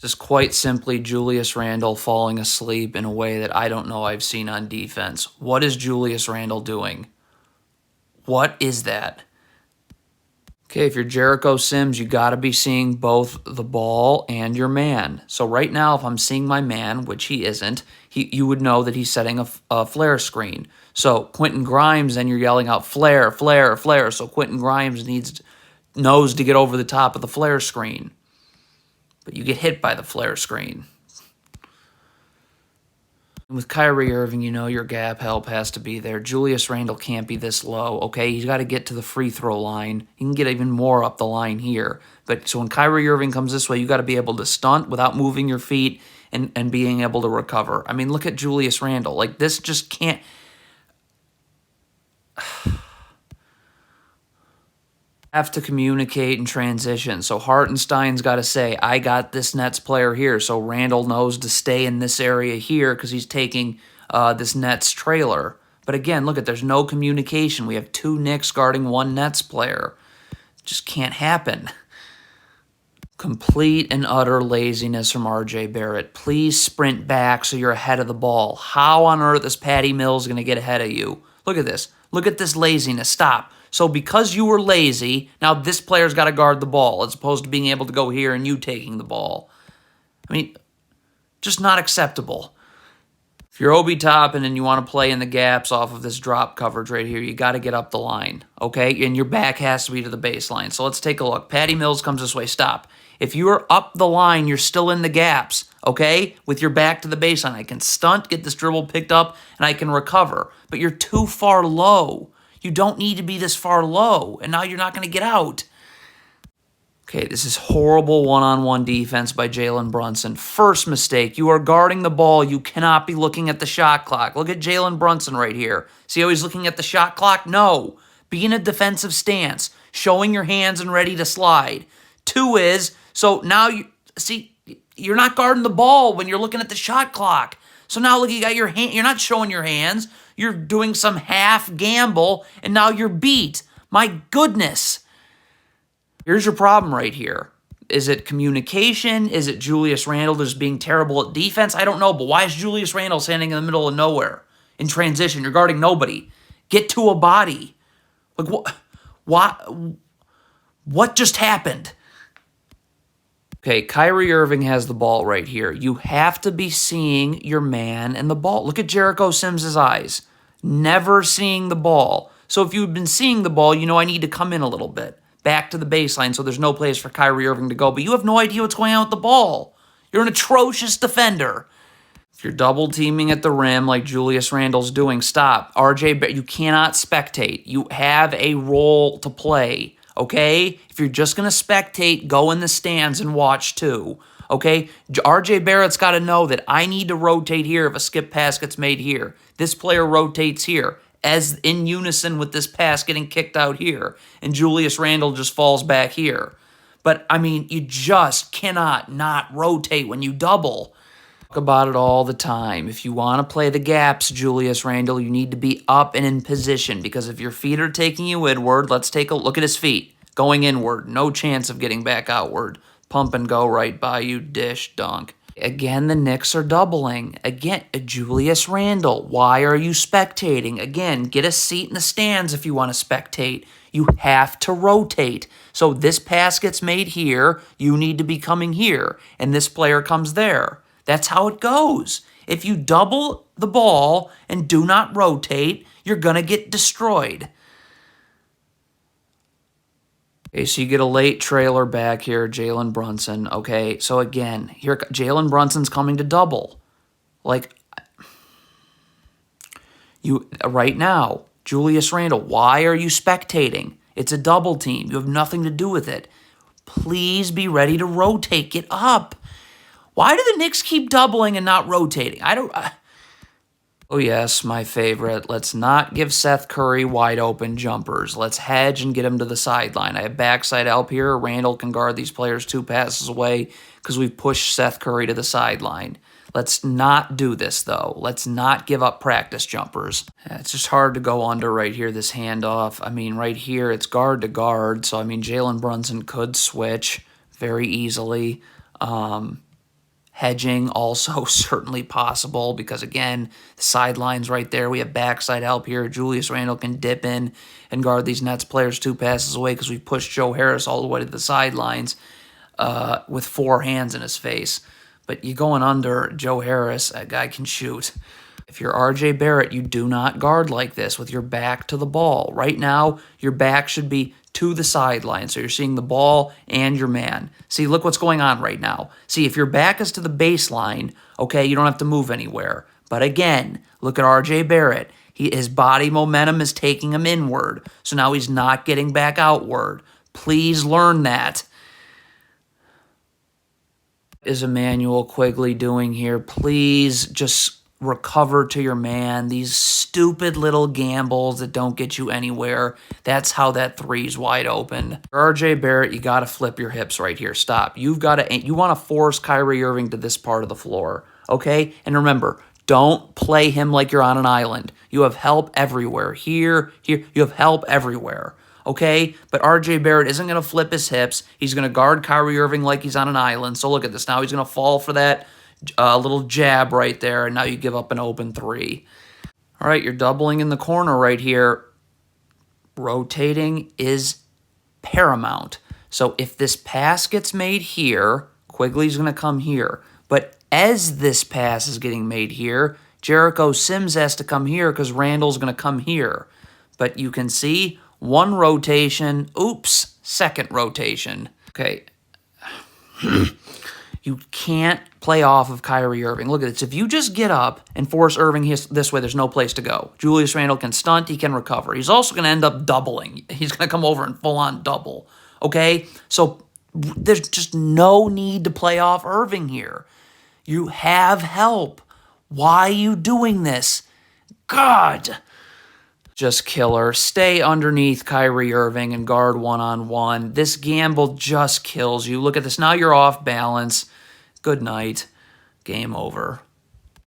Just quite simply Julius Randle falling asleep in a way that I don't know I've seen on defense. What is Julius Randle doing? What is that? Okay, if you're Jericho Sims, you got to be seeing both the ball and your man. So right now, if I'm seeing my man, which he isn't, you would know that he's setting a flare screen. So Quentin Grimes, then you're yelling out flare, flare, flare. So Quentin Grimes knows to get over the top of the flare screen. But you get hit by the flare screen. With Kyrie Irving, you know your gap help has to be there. Julius Randle can't be this low, okay? He's got to get to the free throw line. He can get even more up the line here. But so when Kyrie Irving comes this way, you got to be able to stunt without moving your feet and being able to recover. I mean, look at Julius Randle. Like, this just can't... have to communicate and transition. So Hartenstein's got to say, I got this Nets player here. So Randall knows to stay in this area here because he's taking this Nets trailer. But again, look there's no communication. We have 2 Knicks guarding 1 Nets player. Just can't happen. Complete and utter laziness from R.J. Barrett. Please sprint back so you're ahead of the ball. How on earth is Patty Mills going to get ahead of you? Look at this. Look at this laziness. Stop. So because you were lazy, now this player's got to guard the ball as opposed to being able to go here and you taking the ball. I mean, just not acceptable. If you're Obi Toppin and you want to play in the gaps off of this drop coverage right here, you got to get up the line, okay? And your back has to be to the baseline. So let's take a look. Patty Mills comes this way. Stop. If you are up the line, you're still in the gaps, okay? With your back to the baseline. I can stunt, get this dribble picked up, and I can recover. But you're too far low. You don't need to be this far low, and now you're not going to get out. Okay, this is horrible one-on-one defense by Jalen Brunson. First mistake, you are guarding the ball. You cannot be looking at the shot clock. Look at Jalen Brunson right here. See how he's looking at the shot clock? No. Be in a defensive stance, showing your hands and ready to slide. 2 is, so now you're not guarding the ball when you're looking at the shot clock. So now look, you got your hand, you're not showing your hands. You're doing some half gamble, and now you're beat. My goodness. Here's your problem right here. Is it communication? Is it Julius Randle just being terrible at defense? I don't know, but why is Julius Randle standing in the middle of nowhere in transition? You're guarding nobody. Get to a body. Like, what just happened? Okay, Kyrie Irving has the ball right here. You have to be seeing your man and the ball. Look at Jericho Sims' eyes. Never seeing the ball. So if you've been seeing the ball, you know I need to come in a little bit. Back to the baseline so there's no place for Kyrie Irving to go. But you have no idea what's going on with the ball. You're an atrocious defender. If you're double teaming at the rim like Julius Randle's doing, stop. RJ, you cannot spectate. You have a role to play. Okay? If you're just going to spectate, go in the stands and watch too. Okay? RJ Barrett's got to know that I need to rotate here if a skip pass gets made here. This player rotates here as in unison with this pass getting kicked out here. And Julius Randle just falls back here. But, I mean, you just cannot not rotate when you double. Talk about it all the time. If you want to play the gaps, Julius Randle, you need to be up and in position. Because if your feet are taking you inward, let's take a look at his feet. Going inward. No chance of getting back outward. Pump and go right by you. Dish, dunk. Again, the Knicks are doubling. Again, Julius Randle, why are you spectating? Again, get a seat in the stands if you want to spectate. You have to rotate. So this pass gets made here, you need to be coming here, and this player comes there. That's how it goes. If you double the ball and do not rotate, you're going to get destroyed. Okay, so you get a late trailer back here, Jalen Brunson. Okay, so again, here Jalen Brunson's coming to double. Like, you right now, Julius Randle, why are you spectating? It's a double team. You have nothing to do with it. Please be ready to rotate. Get up. Why do the Knicks keep doubling and not rotating? Oh, yes, my favorite. Let's not give Seth Curry wide open jumpers. Let's hedge and get him to the sideline. I have backside help here. Randle can guard these players 2 passes away because we've pushed Seth Curry to the sideline. Let's not do this, though. Let's not give up practice jumpers. It's just hard to go under right here, this handoff. I mean, right here, it's guard to guard. So, I mean, Jalen Brunson could switch very easily. Hedging also certainly possible because, again, the sideline's right there. We have backside help here. Julius Randle can dip in and guard these Nets players 2 passes away because we pushed Joe Harris all the way to the sidelines with 4 hands in his face. But you going under Joe Harris, that guy can shoot. If you're RJ Barrett, you do not guard like this with your back to the ball. Right now, your back should be to the sideline, so you're seeing the ball and your man. See, look what's going on right now. See, if your back is to the baseline, okay, you don't have to move anywhere. But again, look at RJ Barrett. His body momentum is taking him inward, so now he's not getting back outward. Please learn that. What is Emmanuel Quigley doing here? Please just recover to your man. These stupid little gambles that don't get you anywhere. That's how that three's wide open. RJ Barrett, you got to flip your hips right here. Stop. You want to force Kyrie Irving to this part of the floor, okay? And remember, don't play him like you're on an island. You have help everywhere. Here, you have help everywhere. Okay, but RJ Barrett isn't going to flip his hips. He's going to guard Kyrie Irving like he's on an island. So look at this. Now he's going to fall for that little jab right there, and now you give up an open 3. All right, you're doubling in the corner right here. Rotating is paramount. So if this pass gets made here, Quigley's going to come here. But as this pass is getting made here, Jericho Sims has to come here because Randall's going to come here. But you can see 1 rotation. Oops, 2nd rotation. Okay. You can't play off of Kyrie Irving. Look at this. If you just get up and force Irving this way, there's no place to go. Julius Randle can stunt. He can recover. He's also going to end up doubling. He's going to come over and full-on double. Okay? So there's just no need to play off Irving here. You have help. Why are you doing this? God! Just killer. Stay underneath Kyrie Irving and guard one-on-one. This gamble just kills you. Look at this. Now you're off balance. Good night. Game over.